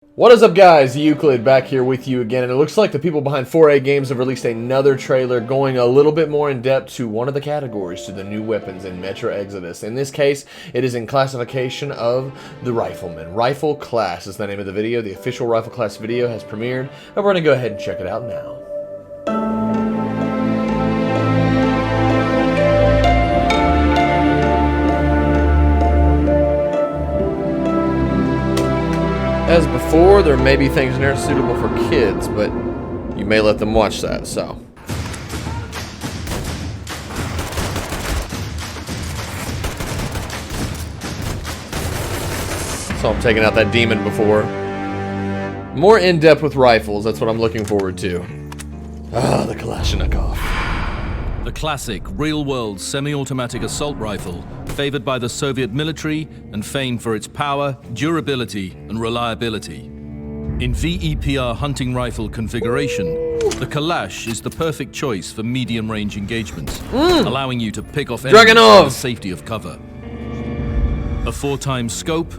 What is up, guys? Euclid back here with you again, and it looks like the people behind 4A Games have released another trailer going a little bit more in depth to one of the categories to the new weapons in Metro Exodus. In this case, it is in classification of the Rifleman. Rifle Class is the name of the video. The official Rifle Class video has premiered, and we're going to go ahead and check it out now. As before, there may be things in there suitable for kids, but you may let them watch that, so. So I'm taking out that demon before. More in-depth with rifles, that's what I'm looking forward to. Ah, the Kalashnikov. The classic, real-world, semi-automatic assault rifle, favored by the Soviet military and famed for its power, durability, and reliability. In VEPR hunting rifle configuration, the Kalash is the perfect choice for medium-range engagements, allowing you to pick off enemies in the safety of cover. A 4x scope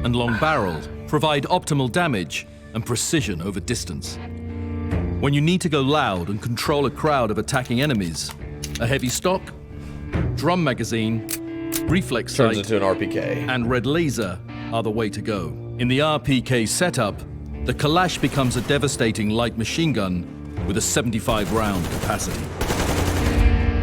and long barrel provide optimal damage and precision over distance. When you need to go loud and control a crowd of attacking enemies, a heavy stock, drum magazine, reflex sight, turns into an RPK, and red laser are the way to go. In the RPK setup, the Kalash becomes a devastating light machine gun with a 75-round capacity.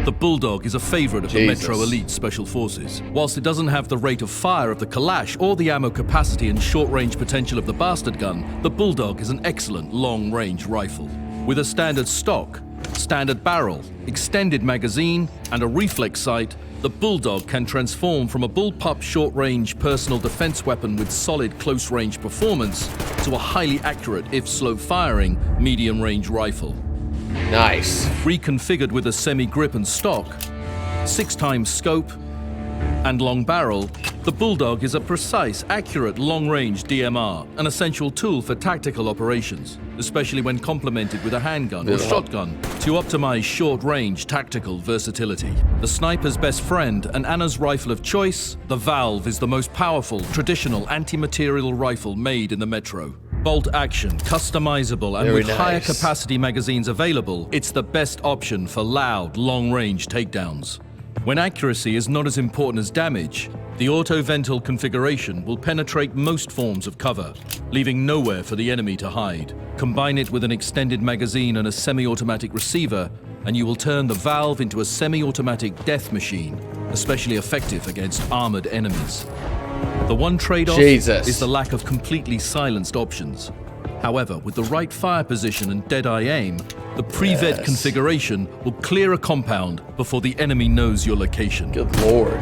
The Bulldog is a favorite of the Metro Elite Special Forces. Whilst it doesn't have the rate of fire of the Kalash or the ammo capacity and short-range potential of the Bastard gun, the Bulldog is an excellent long-range rifle. With a standard stock, standard barrel, extended magazine, and a reflex sight, the Bulldog can transform from a bullpup short-range personal defense weapon with solid close-range performance to a highly accurate, if slow-firing, medium-range rifle. Nice. Reconfigured with a semi-grip and stock, 6x scope, and long barrel, the Bulldog is a precise, accurate, long-range DMR, an essential tool for tactical operations, especially when complemented with a handgun or shotgun to optimize short-range tactical versatility. The sniper's best friend and Anna's rifle of choice, the Valve is the most powerful, traditional anti-material rifle made in the Metro. Bolt action, customizable, and with higher capacity magazines available, it's the best option for loud, long-range takedowns. When accuracy is not as important as damage, the auto-ventil configuration will penetrate most forms of cover, leaving nowhere for the enemy to hide. Combine it with an extended magazine and a semi-automatic receiver, and you will turn the Valve into a semi-automatic death machine, especially effective against armored enemies. The one trade-off is the lack of completely silenced options. However, with the right fire position and dead-eye aim, the pre-vet configuration will clear a compound before the enemy knows your location. Good lord.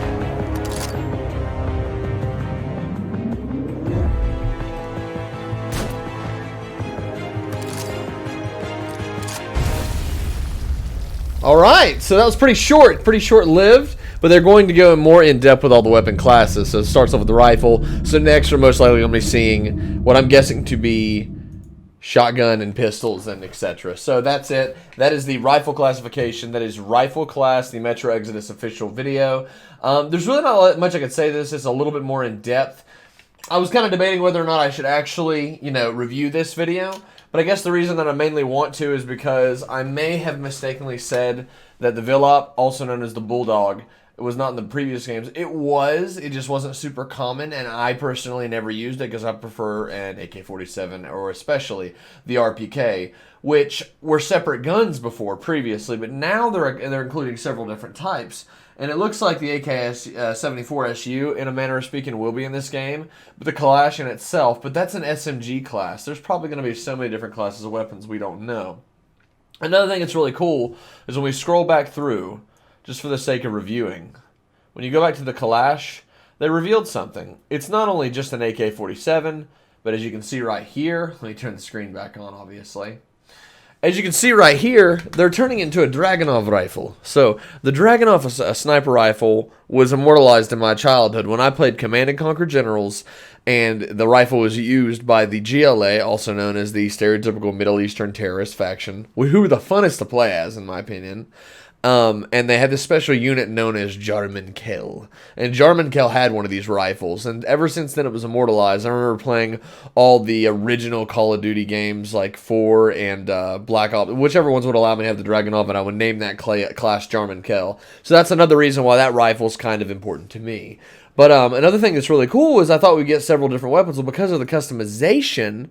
Alright, so that was pretty short-lived, but they're going to go more in-depth with all the weapon classes. So it starts off with the rifle, so next we're most likely going to be seeing what I'm guessing to be shotgun and pistols and etc. So that's it. That is the rifle classification. That is Rifle Class, the Metro Exodus official video. There's really not much I could say to this. It's a little bit more in-depth. I was kind of debating whether or not I should actually, review this video. But I guess the reason that I mainly want to is because I may have mistakenly said that the Vilop, also known as the Bulldog, it was not in the previous games. It was. It just wasn't super common, and I personally never used it because I prefer an AK-47 or especially the RPK, which were separate guns before previously, but now they're including several different types. And it looks like the AK-74SU, in a manner of speaking, will be in this game, but the Kalash in itself, but that's an SMG class. There's probably going to be so many different classes of weapons we don't know. Another thing that's really cool is when we scroll back through, just for the sake of reviewing, when you go back to the Kalash, they revealed something. It's not only just an AK-47, but as you can see right here, let me turn the screen back on, obviously. As you can see right here, they're turning into a Dragunov rifle. So, the Dragunov sniper rifle was immortalized in my childhood when I played Command & Conquer Generals, and the rifle was used by the GLA, also known as the stereotypical Middle Eastern terrorist faction, who were the funnest to play as, in my opinion. And they had this special unit known as Jarmenkel. And Jarmenkel had one of these rifles. And ever since then, it was immortalized. I remember playing all the original Call of Duty games, like 4 and Black Ops, whichever ones would allow me to have the Dragunov, and I would name that class Jarmenkel. So that's another reason why that rifle's kind of important to me. But another thing that's really cool is I thought we'd get several different weapons. Well, because of the customization,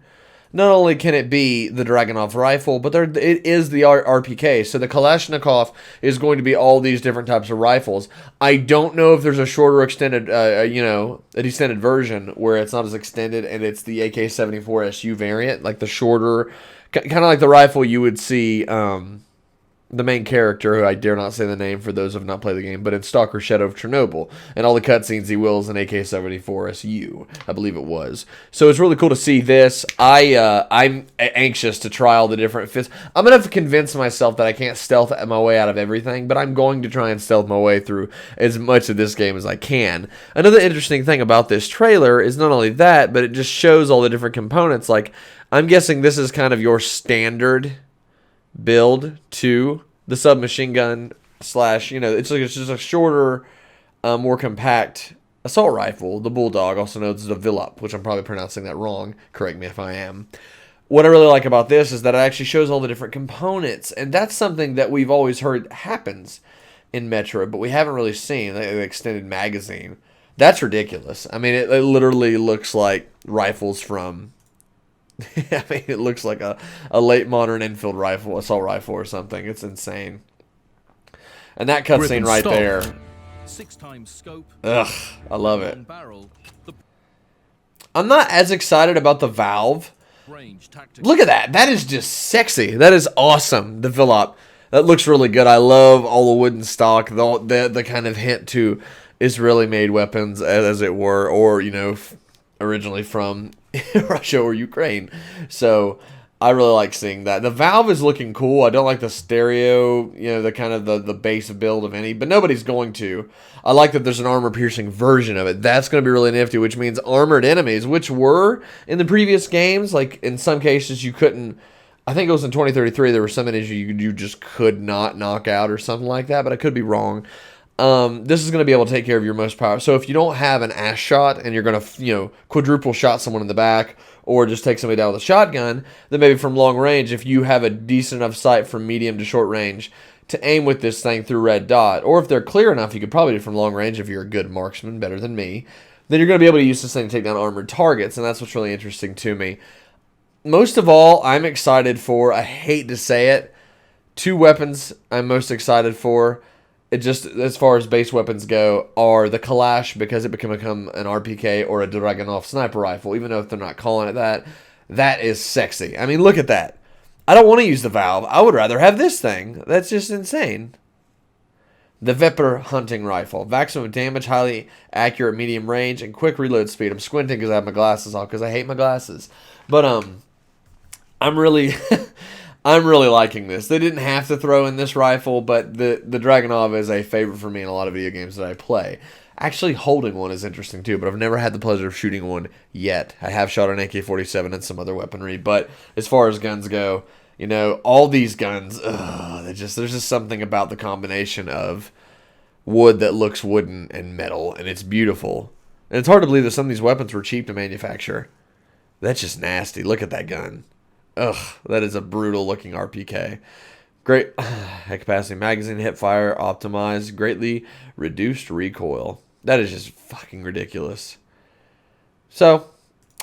not only can it be the Dragunov rifle, but it is the RPK. So the Kalashnikov is going to be all these different types of rifles. I don't know if there's a shorter extended, an extended version where it's not as extended and it's the AK-74 SU variant, like the shorter, kind of like the rifle you would see. The main character, who I dare not say the name for those who have not played the game, but in Stalker Shadow of Chernobyl, and all the cutscenes he wields an AK-74 SU, I believe it was. So it's really cool to see this. I'm anxious to try all the different fits. I'm going to have to convince myself that I can't stealth my way out of everything, but I'm going to try and stealth my way through as much of this game as I can. Another interesting thing about this trailer is not only that, but it just shows all the different components. Like, I'm guessing this is kind of your standard build to the submachine gun slash, it's just a shorter, more compact assault rifle, the Bulldog, also known as the Villap, which I'm probably pronouncing that wrong. Correct me if I am. What I really like about this is that it actually shows all the different components, and that's something that we've always heard happens in Metro, but we haven't really seen, the extended magazine. That's ridiculous. I mean, it literally looks like rifles from... I mean, it looks like a late modern Enfield rifle, assault rifle or something. It's insane. And that cutscene right there. 6x scope. Ugh, I love it. I'm not as excited about the Valve. Look at that. That is just sexy. That is awesome. The Villap. That looks really good. I love all the wooden stock. The kind of hint to Israeli made weapons, as it were, or, originally from Russia or Ukraine. So I really like seeing that. The Valve is looking cool. I don't like the stereo, the kind of the base build of any, but nobody's going to. I like that there's an armor-piercing version of it. That's going to be really nifty, which means armored enemies, which were in the previous games, like in some cases you couldn't, I think it was in 2033, there were some enemies you just could not knock out or something like that, but I could be wrong. This is going to be able to take care of your most power. So if you don't have an ass shot and you're going to, quadruple shot someone in the back or just take somebody down with a shotgun, then maybe from long range, if you have a decent enough sight from medium to short range to aim with this thing through red dot, or if they're clear enough, you could probably do it from long range if you're a good marksman, better than me, then you're going to be able to use this thing to take down armored targets, and that's what's really interesting to me. Most of all, I'm excited for, I hate to say it, 2 weapons I'm most excited for. It just, as far as base weapons go, are the Kalash, because it can become an RPK or a Dragunov sniper rifle, even though if they're not calling it that. That is sexy. I mean, look at that. I don't want to use the Valve. I would rather have this thing. That's just insane. The Viper hunting rifle. Maximum damage, highly accurate medium range, and quick reload speed. I'm squinting because I have my glasses on because I hate my glasses. But I'm really... I'm really liking this. They didn't have to throw in this rifle, but the Dragunov is a favorite for me in a lot of video games that I play. Actually, holding one is interesting too, but I've never had the pleasure of shooting one yet. I have shot an AK-47 and some other weaponry, but as far as guns go, all these guns, there's just something about the combination of wood that looks wooden and metal, and it's beautiful. And it's hard to believe that some of these weapons were cheap to manufacture. That's just nasty. Look at that gun. Ugh, that is a brutal looking RPK. Great high capacity magazine, hip fire, optimized, greatly reduced recoil. That is just fucking ridiculous. So,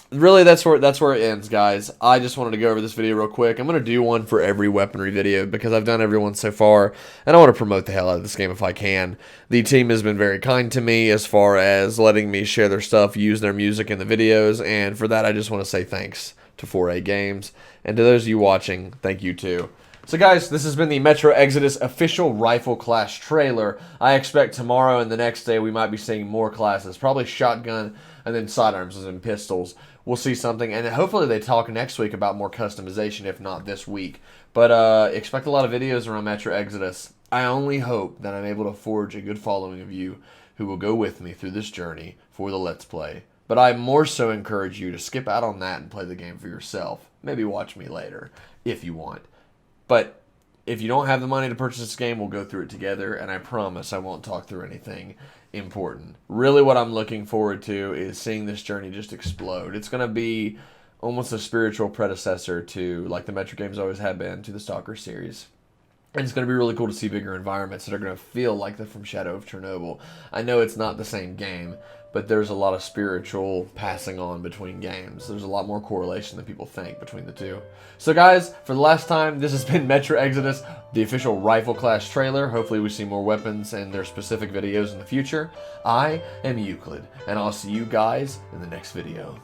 really, that's where it ends, guys. I just wanted to go over this video real quick. I'm going to do one for every weaponry video because I've done every one so far, and I want to promote the hell out of this game if I can. The team has been very kind to me as far as letting me share their stuff, use their music in the videos, and for that, I just want to say thanks to 4A Games. And to those of you watching, thank you too. So guys, this has been the Metro Exodus official rifle class trailer. I expect tomorrow and the next day we might be seeing more classes. Probably shotgun and then sidearms and pistols. We'll see something. And hopefully they talk next week about more customization, if not this week. But expect a lot of videos around Metro Exodus. I only hope that I'm able to forge a good following of you who will go with me through this journey for the Let's Play. But I more so encourage you to skip out on that and play the game for yourself. Maybe watch me later, if you want. But if you don't have the money to purchase this game, we'll go through it together, and I promise I won't talk through anything important. Really what I'm looking forward to is seeing this journey just explode. It's going to be almost a spiritual predecessor to, like the Metro games always have been, to the Stalker series. And it's going to be really cool to see bigger environments that are going to feel like they're from Shadow of Chernobyl. I know it's not the same game, but there's a lot of spiritual passing on between games. There's a lot more correlation than people think between the two. So guys, for the last time, this has been Metro Exodus, the official Rifle Clash trailer. Hopefully we see more weapons and their specific videos in the future. I am Euclid, and I'll see you guys in the next video.